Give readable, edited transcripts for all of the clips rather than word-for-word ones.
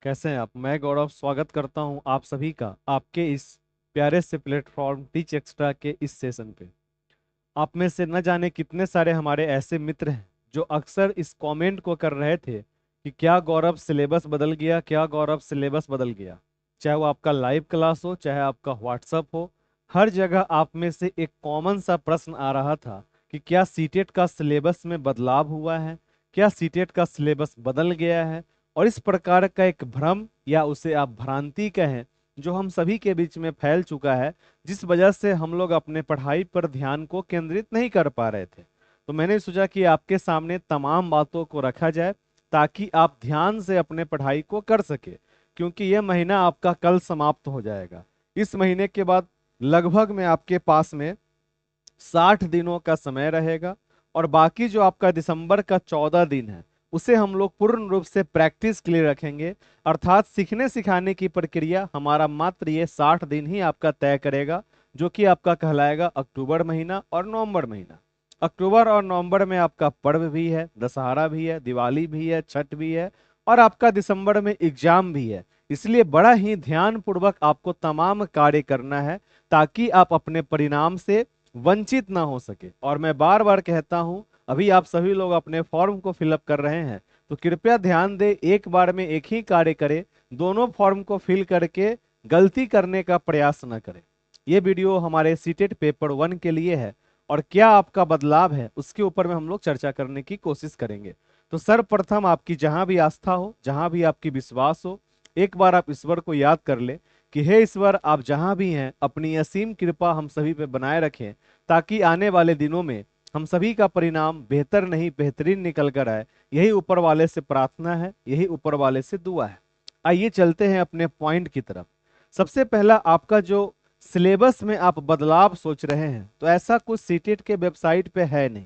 कैसे हैं आप। मैं गौरव स्वागत करता हूं आप सभी का आपके इस प्यारे से प्लेटफॉर्म टीच एक्स्ट्रा के इस सेशन पे। आप में से न जाने कितने सारे हमारे ऐसे मित्र हैं जो अक्सर इस कमेंट को कर रहे थे कि क्या गौरव सिलेबस बदल गया, क्या गौरव सिलेबस बदल गया। चाहे वो आपका लाइव क्लास हो, चाहे आपका व्हाट्सअप हो, हर जगह आप में से एक कॉमन सा प्रश्न आ रहा था कि क्या सीटेट का सिलेबस में बदलाव हुआ है, क्या सीटेट का सिलेबस बदल गया है। और इस प्रकार का एक भ्रम या उसे आप भ्रांति कहें जो हम सभी के बीच में फैल चुका है, जिस वजह से हम लोग अपने पढ़ाई पर ध्यान को केंद्रित नहीं कर पा रहे थे। तो मैंने सोचा कि आपके सामने तमाम बातों को रखा जाए ताकि आप ध्यान से अपने पढ़ाई को कर सके, क्योंकि यह महीना आपका कल समाप्त हो जाएगा। इस महीने के बाद लगभग में आपके पास में 60 दिनों का समय रहेगा, और बाकी जो आपका दिसंबर का 14 दिन है उसे हम लोग पूर्ण रूप से प्रैक्टिस के लिए रखेंगे। अर्थात सीखने सिखाने की प्रक्रिया हमारा मात्र ये 60 दिन ही आपका तय करेगा, जो कि आपका कहलाएगा अक्टूबर महीना और नवंबर महीना। अक्टूबर और नवंबर में आपका पर्व भी है, दशहरा भी है, दिवाली भी है, छठ भी है, और आपका दिसंबर में एग्जाम भी है। इसलिए बड़ा ही ध्यान पूर्वक आपको तमाम कार्य करना है ताकि आप अपने परिणाम से वंचित ना हो सके। और मैं बार बार कहता हूं, अभी आप सभी लोग अपने फॉर्म को फिलअप कर रहे हैं, तो कृपया ध्यान दें, एक बार में एक ही कार्य करें। दोनों फॉर्म को फिल करके गलती करने का प्रयास न करें। ये वीडियो हमारे सीटेट पेपर 1 के लिए है, और क्या आपका बदलाव है उसके ऊपर में हम लोग चर्चा करने की कोशिश करेंगे। तो सर्वप्रथम आपकी जहां भी आस्था हो, जहां भी आपकी विश्वास हो, एक बार आप ईश्वर को याद कर ले कि हे ईश्वर, आप जहां भी हैं अपनी असीम कृपा हम सभी पे बनाए रखें, ताकि आने वाले दिनों में हम सभी का परिणाम बेहतर नहीं बेहतरीन निकल कर आए। यही ऊपर वाले से प्रार्थना है, यही ऊपर वाले से दुआ है। आइए चलते हैं अपने पॉइंट की तरफ। सबसे पहला, आपका जो सिलेबस में आप बदलाव सोच रहे हैं, तो ऐसा कुछ सीटेट के वेबसाइट पे है नहीं।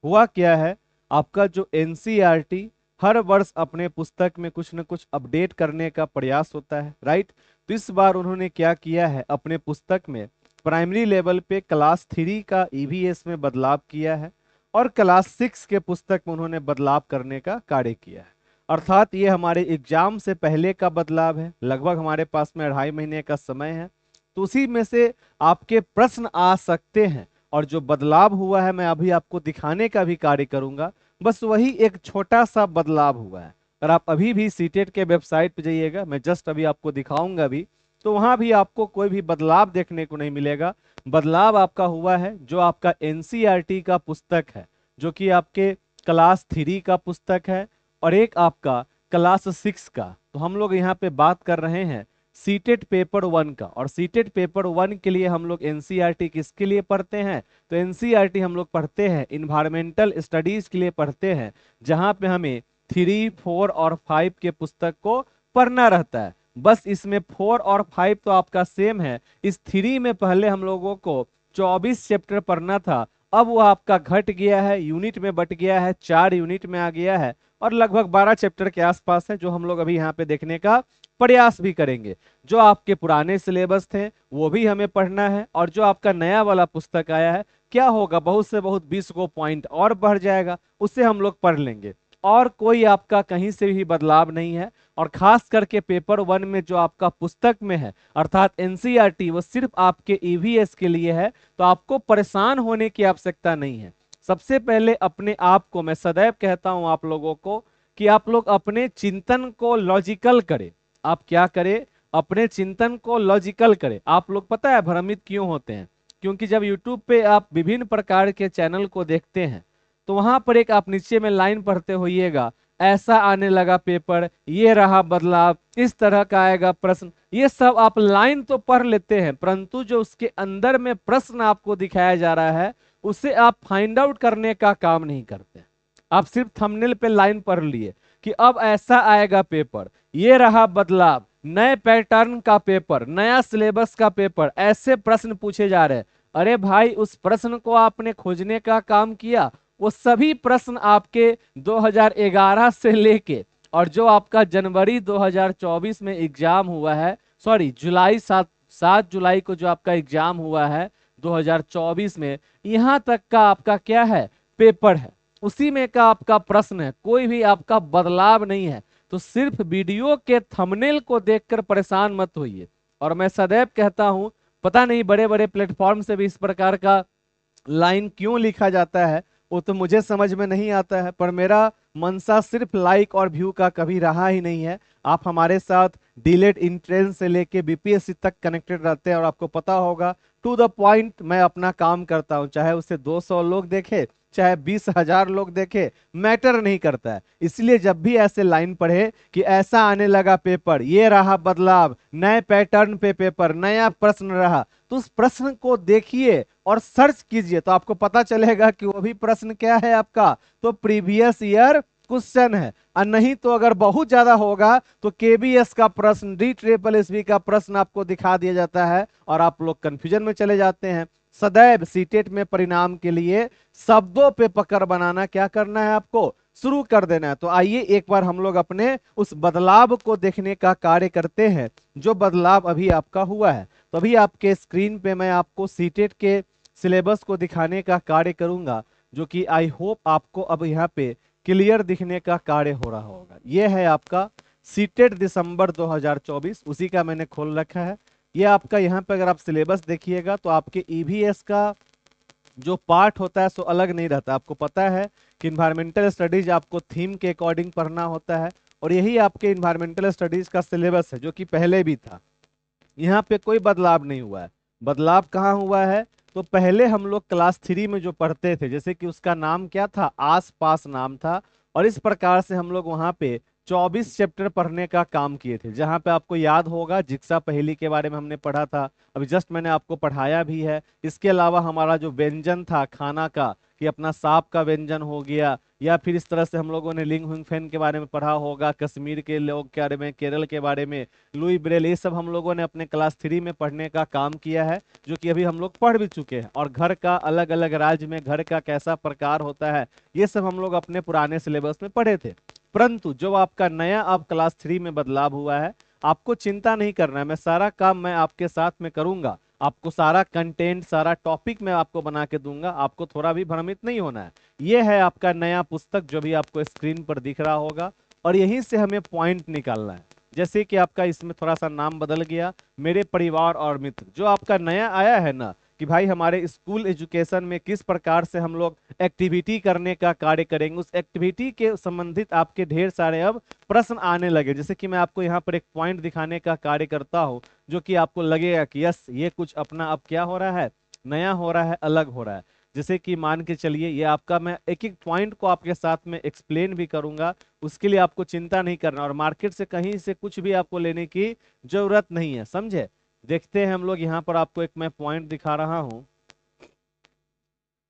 हुआ क्या है, आपका जो एनसीईआरटी हर वर्ष अपने पुस्तक में कुछ न कुछ अपडेट करने का प्रयास होता है, राइट। तो इस बार उन्होंने क्या किया है, अपने पुस्तक में प्राइमरी लेवल पे क्लास 3 का ईवीएस में बदलाव किया है, और क्लास 6 के पुस्तक में उन्होंने बदलाव करने का कार्य किया है। अर्थात ये हमारे एग्जाम से पहले का बदलाव है। लगभग हमारे पास में 2.5 महीने का समय है, तो उसी में से आपके प्रश्न आ सकते हैं। और जो बदलाव हुआ है मैं अभी आपको दिखाने का भी कार्य करूंगा। बस वही एक छोटा सा बदलाव हुआ है। अगर आप अभी भी सीटेट के वेबसाइट पे जाइएगा, मैं जस्ट अभी आपको दिखाऊंगा भी, तो वहां भी आपको कोई भी बदलाव देखने को नहीं मिलेगा। बदलाव आपका हुआ है जो आपका एनसीईआरटी का पुस्तक है, जो कि आपके क्लास 3 का पुस्तक है, और एक आपका क्लास 6 का। तो हम लोग यहाँ पे बात कर रहे हैं सीटेट पेपर 1 का। और सीटेट पेपर 1 के लिए हम लोग एनसीईआरटी किसके लिए पढ़ते हैं, तो एनसीईआरटी हम लोग पढ़ते हैं इन्वायरमेंटल स्टडीज के लिए पढ़ते हैं, जहां पे हमें 3, 4 और 5 के पुस्तक को पढ़ना रहता है। बस इसमें 4 और 5 तो आपका सेम है। इस 3 में पहले हम लोगों को 24 चैप्टर पढ़ना था, अब वो आपका घट गया है, यूनिट में बट गया है, 4 यूनिट में आ गया है, और लगभग 12 चैप्टर के आसपास है, जो हम लोग अभी यहाँ पे देखने का प्रयास भी करेंगे। जो आपके पुराने सिलेबस थे वो भी हमें पढ़ना है, और जो आपका नया वाला पुस्तक आया है, क्या होगा, बहुत से बहुत 20 को पॉइंट और बढ़ जाएगा, उससे हम लोग पढ़ लेंगे। और कोई आपका कहीं से भी बदलाव नहीं है। और खास करके पेपर 1 में जो आपका पुस्तक में है, अर्थात एनसीईआरटी, वो सिर्फ आपके ईवीएस के लिए है, तो आपको परेशान होने की आवश्यकता नहीं है। सबसे पहले अपने आप को, मैं सदैव कहता हूं आप लोगों को, कि आप लोग अपने चिंतन को लॉजिकल करें। आप क्या करें, अपने चिंतन को लॉजिकल करें। आप लोग पता है भ्रमित क्यों होते हैं, क्योंकि जब यूट्यूब पे आप विभिन्न प्रकार के चैनल को देखते हैं, तो वहां पर एक आप नीचे में लाइन पढ़ते होइएगा, ऐसा आने लगा पेपर, ये रहा बदलाव, इस तरह का आएगा प्रश्न। ये सब आप लाइन तो पढ़ लेते हैं, परंतु जो उसके अंदर में प्रश्न आपको दिखाया जा रहा है उसे आप फाइंड आउट करने का काम नहीं करते। आप सिर्फ थंबनेल पे लाइन पढ़ लिए कि अब ऐसा आएगा पेपर, ये रहा बदलाव, नए पैटर्न का पेपर, नया सिलेबस का पेपर, ऐसे प्रश्न पूछे जा रहे हैं। अरे भाई, उस प्रश्न को आपने खोजने का काम किया? वो सभी प्रश्न आपके 2011 से लेके, और जो आपका जनवरी 2024 में एग्जाम हुआ है, सॉरी जुलाई 7 जुलाई को जो आपका एग्जाम हुआ है 2024 में, यहां तक का आपका क्या है, पेपर है। उसी में का आपका प्रश्न है, कोई भी आपका बदलाव नहीं है। तो सिर्फ वीडियो के थंबनेल को देखकर परेशान मत होइए। और मैं सदैव कहता हूं, पता नहीं बड़े बड़े प्लेटफॉर्म से भी इस प्रकार का लाइन क्यों लिखा जाता है, वो तो मुझे समझ में नहीं आता है, पर मेरा मनसा सिर्फ लाइक और व्यू का कभी रहा ही नहीं है। आप हमारे साथ डिलेट इंट्रेंस से लेके बीपीएससी तक कनेक्टेड रहते हैं और आपको पता होगा टू द पॉइंट मैं अपना काम करता हूं, चाहे उसे 200 लोग देखे चाहे 20,000 लोग देखे, मैटर नहीं करता है। इसलिए जब भी ऐसे लाइन पढ़े कि ऐसा आने लगा पेपर, ये रहा बदलाव, नए पैटर्न पे पेपर, नया प्रश्न रहा, तो उस प्रश्न को देखिए और सर्च कीजिए तो आपको पता चलेगा कि वो भी प्रश्न क्या है आपका, तो प्रीवियस ईयर क्वेश्चन है। और नहीं तो अगर बहुत ज्यादा होगा तो केबीएस का प्रश्न, डी ट्रिपल एसबी का प्रश्न आपको दिखा दिया जाता है और आप लोग कंफ्यूजन में चले जाते हैं। सदैव सीटेट में परिणाम के लिए शब्दों पे पकड़ बनाना क्या करना है, आपको शुरू कर देना है। तो आइए एक बार हम लोग अपने उस बदलाव को देखने का कार्य करते हैं, जो बदलाव अभी आपका हुआ है। तो अभी आपके स्क्रीन पे मैं आपको सीटेट के सिलेबस को दिखाने का कार्य करूंगा, जो कि आई होप आपको अब यहाँ पे क्लियर दिखने का कार्य हो रहा होगा। ये है आपका सीटेट दिसंबर 2024, उसी का मैंने खोल रखा है। ये आपका यहाँ पे अगर आप सिलेबस देखिएगा तो आपके ईवीएस का जो पार्ट होता है सो अलग नहीं रहता। आपको पता है कि इन्वायरमेंटल स्टडीज आपको थीम के अकॉर्डिंग पढ़ना होता है, और यही आपके इन्वायरमेंटल स्टडीज का सिलेबस है जो कि पहले भी था। यहाँ पे कोई बदलाव नहीं हुआ है। बदलाव कहाँ हुआ है, तो पहले हम लोग क्लास 3 में जो पढ़ते थे, जैसे कि उसका नाम क्या था, आस पास नाम था, और इस प्रकार से हम लोग वहां पे 24 चैप्टर पढ़ने का काम किए थे। जहां पे आपको याद होगा जिक्सा पहेली के बारे में हमने पढ़ा था, अभी जस्ट मैंने आपको पढ़ाया भी है। इसके अलावा हमारा जो व्यंजन था खाना का, कि अपना सांप का व्यंजन हो गया, या फिर इस तरह से हम लोगों ने लिंग हुंग फैन के बारे में पढ़ा होगा, कश्मीर के लोग के बारे में, केरल के बारे में, लुई ब्रेल, ये सब हम लोगों ने अपने क्लास 3 में पढ़ने का काम किया है, जो कि अभी हम लोग पढ़ भी चुके हैं। और घर का अलग अलग राज्य में घर का कैसा प्रकार होता है, ये सब हम लोग अपने पुराने सिलेबस में पढ़े थे। परंतु जो आपका नया अब क्लास 3 में बदलाव हुआ है, आपको चिंता नहीं करना है, मैं सारा काम मैं आपके साथ में करूंगा। आपको सारा कंटेंट, सारा टॉपिक मैं आपको बना के दूंगा, आपको थोड़ा भी भ्रमित नहीं होना है। ये है आपका नया पुस्तक जो भी आपको स्क्रीन पर दिख रहा होगा, और यहीं से हमें पॉइंट निकालना है। जैसे कि आपका इसमें थोड़ा सा नाम बदल गया, मेरे परिवार और मित्र। जो आपका नया आया है ना कि भाई हमारे स्कूल एजुकेशन में किस प्रकार से हम लोग एक्टिविटी करने का कार्य करेंगे, उस एक्टिविटी के संबंधित आपके ढेर सारे अब प्रश्न आने लगे। जैसे कि मैं आपको यहाँ पर एक पॉइंट दिखाने का कार्य करता हूँ, जो कि आपको लगेगा कि यस ये कुछ अपना अब क्या हो रहा है, नया हो रहा है, अलग हो रहा है। जैसे कि मान के चलिए, ये आपका मैं एक एक पॉइंट को आपके साथ में एक्सप्लेन भी करूंगा, उसके लिए आपको चिंता नहीं करना, और मार्केट से कहीं से कुछ भी आपको लेने की जरूरत नहीं है, समझे। देखते हैं हम लोग यहाँ पर, आपको एक मैं पॉइंट दिखा रहा हूँ।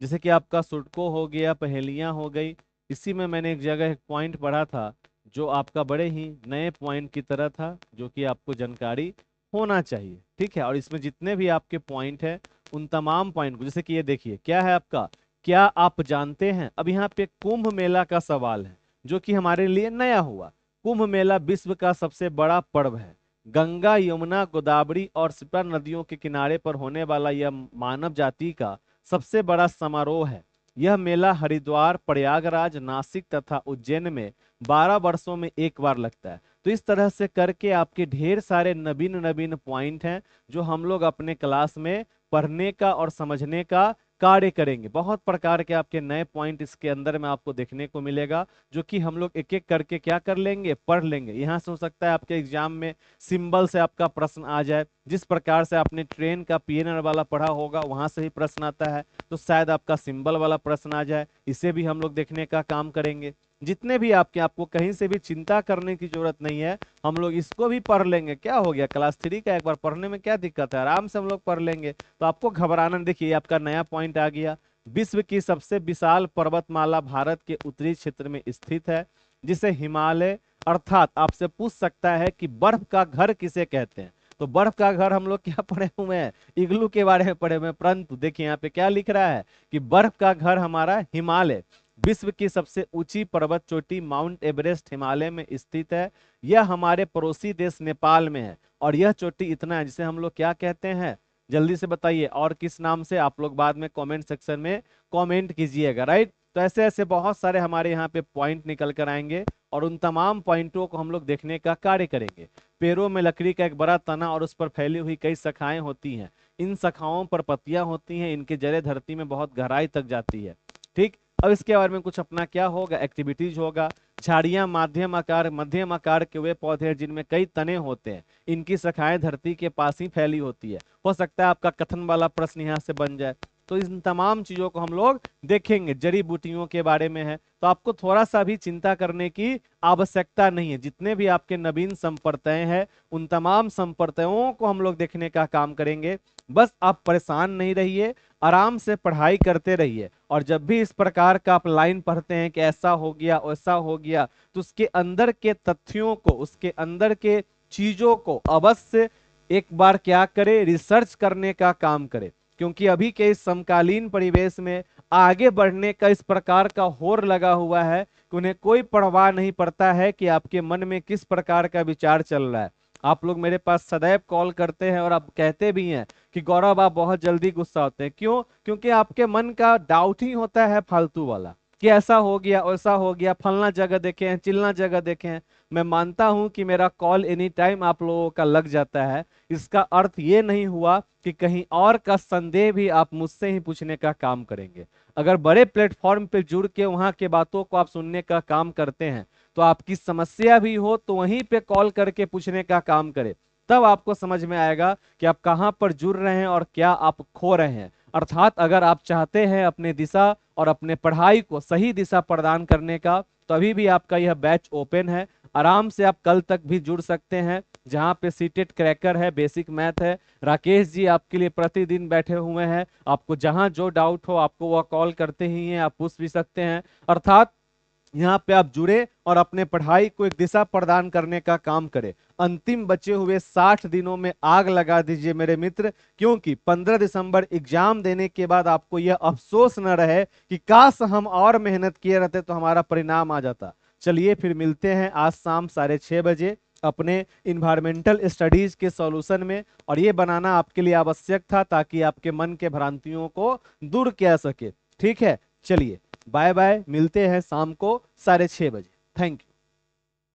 जैसे कि आपका सुडको हो गया, पहेलियां हो गई, इसी में मैंने एक जगह एक पॉइंट पढ़ा था जो आपका बड़े ही नए पॉइंट की तरह था, जो कि आपको जानकारी होना चाहिए, ठीक है। और इसमें जितने भी आपके पॉइंट है, उन तमाम पॉइंट को, जैसे कि ये देखिए क्या है आपका, क्या आप जानते हैं। अब यहाँ पे कुंभ मेला का सवाल है, जो कि हमारे लिए नया हुआ। कुंभ मेला विश्व का सबसे बड़ा पर्व है। गंगा, यमुना, गोदावरी और सिपरा नदियों के किनारे पर होने वाला यह मानव जाति का सबसे बड़ा समारोह है। यह मेला हरिद्वार, प्रयागराज, नासिक तथा उज्जैन में 12 वर्षों में एक बार लगता है। तो इस तरह से करके आपके ढेर सारे नवीन नवीन पॉइंट हैं, जो हम लोग अपने क्लास में पढ़ने का और समझने का कार्य करेंगे। बहुत प्रकार के आपके नए पॉइंट इसके अंदर में आपको देखने को मिलेगा, जो कि हम लोग एक एक करके क्या कर लेंगे, पढ़ लेंगे। यहाँ से हो सकता है आपके एग्जाम में सिंबल से आपका प्रश्न आ जाए, जिस प्रकार से आपने ट्रेन का पीएनआर वाला पढ़ा होगा वहां से ही प्रश्न आता है, तो शायद आपका सिंबल वाला प्रश्न आ जाए, इसे भी हम लोग देखने का काम करेंगे। जितने भी आपको कहीं से भी चिंता करने की जरूरत नहीं है, हम लोग इसको भी पढ़ लेंगे। क्या हो गया, क्लास 3 का एक बार पढ़ने में क्या दिक्कत है, आराम से हम लोग पढ़ लेंगे। तो आपको घबराना, देखिए आपका नया पॉइंट आ गया। विश्व की सबसे विशाल पर्वतमाला भारत के उत्तरी क्षेत्र में स्थित है, जिसे हिमालय, अर्थात आपसे पूछ सकता है कि बर्फ का घर किसे कहते हैं। तो बर्फ का घर हम लोग क्या पढ़े हुए हैं, इग्लू के बारे में पढ़े हुए हैं। परंतु देखिए यहाँ पे क्या लिख रहा है कि बर्फ का घर हमारा हिमालय, विश्व की सबसे ऊंची पर्वत चोटी माउंट एवरेस्ट हिमालय में स्थित है। यह हमारे पड़ोसी देश नेपाल में है, और यह चोटी इतना है जिसे हम लोग क्या कहते हैं, जल्दी से बताइए, और किस नाम से, आप लोग बाद में कमेंट सेक्शन में कमेंट कीजिएगा, राइट। तो ऐसे ऐसे बहुत सारे हमारे यहाँ पे पॉइंट निकल कर आएंगे और उन तमाम पॉइंटों को हम लोग देखने का कार्य करेंगे। पेड़ों में लकड़ी का एक बड़ा तना और उस पर फैली हुई कई शाखाएं होती हैं। इन शाखाओं पर पत्तियां होती हैं, इनके जड़ें धरती में बहुत गहराई तक जाती है। ठीक, अब इसके बारे में कुछ अपना क्या होगा, एक्टिविटीज होगा। झाड़ियां मध्यम आकार के वे पौधे हैं जिनमें कई तने होते हैं। इनकी शाखाएं धरती के पास ही फैली होती है। हो सकता है आपका कथन वाला प्रश्न यहाँ से बन जाए। तो इन तमाम चीजों को हम लोग देखेंगे, जड़ी बूटियों के बारे में है, तो आपको थोड़ा सा भी चिंता करने की आवश्यकता नहीं है। जितने भी आपके नवीन संप्रदाय हैं उन तमाम संप्रदायों को हम लोग देखने का काम करेंगे। बस आप परेशान नहीं रहिए, आराम से पढ़ाई करते रहिए, और जब भी इस प्रकार का आप लाइन पढ़ते हैं कि ऐसा हो गया वैसा हो गया, तो उसके अंदर के तथ्यों को, उसके अंदर के चीजों को अवश्य एक बार क्या करे, रिसर्च करने का काम करे। क्योंकि अभी के इस समकालीन परिवेश में आगे बढ़ने का इस प्रकार का होर लगा हुआ है कि उन्हें कोई परवाह नहीं पड़ता है कि आपके मन में किस प्रकार का विचार चल रहा है। आप लोग मेरे पास सदैव कॉल करते हैं और आप कहते भी हैं कि गौरव आप बहुत जल्दी गुस्सा होते हैं। क्यों? क्योंकि आपके मन का डाउट ही होता है फालतू वाला, कि ऐसा हो गया वैसा हो गया, फलना जगह देखे हैं, चिलना जगह देखे हैं। मैं मानता हूं कि मेरा कॉल एनी टाइम आप लोगों का लग जाता है। इसका अर्थ ये नहीं हुआ कि कहीं और का संदेह भी आप मुझसे ही पूछने का काम करेंगे। अगर बड़े प्लेटफॉर्म पे जुड़ के वहां के बातों को आप सुनने का काम करते हैं, तो आपकी समस्या भी हो तो वहीं पे कॉल करके पूछने का काम करें। तब आपको समझ में आएगा कि आप कहां पर जुड़ रहे हैं और क्या आप खो रहे हैं। अर्थात अगर आप चाहते हैं अपने दिशा और अपने पढ़ाई को सही दिशा प्रदान करने का, तो अभी भी आपका यह बैच ओपन है। आराम से आप कल तक भी जुड़ सकते हैं, जहां पे सीटेट क्रैकर है, बेसिक मैथ है। राकेश जी आपके लिए प्रतिदिन बैठे हुए हैं। आपको जहां जो डाउट हो आपको वह कॉल करते ही हैं, आप पूछ भी सकते हैं। अर्थात यहाँ पे आप जुड़े और अपने पढ़ाई को एक दिशा प्रदान करने का काम करें। अंतिम बचे हुए 60 दिनों में आग लगा दीजिए मेरे मित्र, क्योंकि 15 दिसंबर एग्जाम देने के बाद आपको यह अफसोस न रहे कि काश हम और मेहनत किए रहते तो हमारा परिणाम आ जाता। चलिए फिर मिलते हैं आज शाम 6:30 बजे अपने इन्वायरमेंटल स्टडीज के सॉल्यूशन में। और ये बनाना आपके लिए आवश्यक था ताकि आपके मन के भ्रांतियों को दूर किया सके। ठीक है, चलिए बाय बाय, मिलते हैं शाम को 6:30 बजे। Thank you.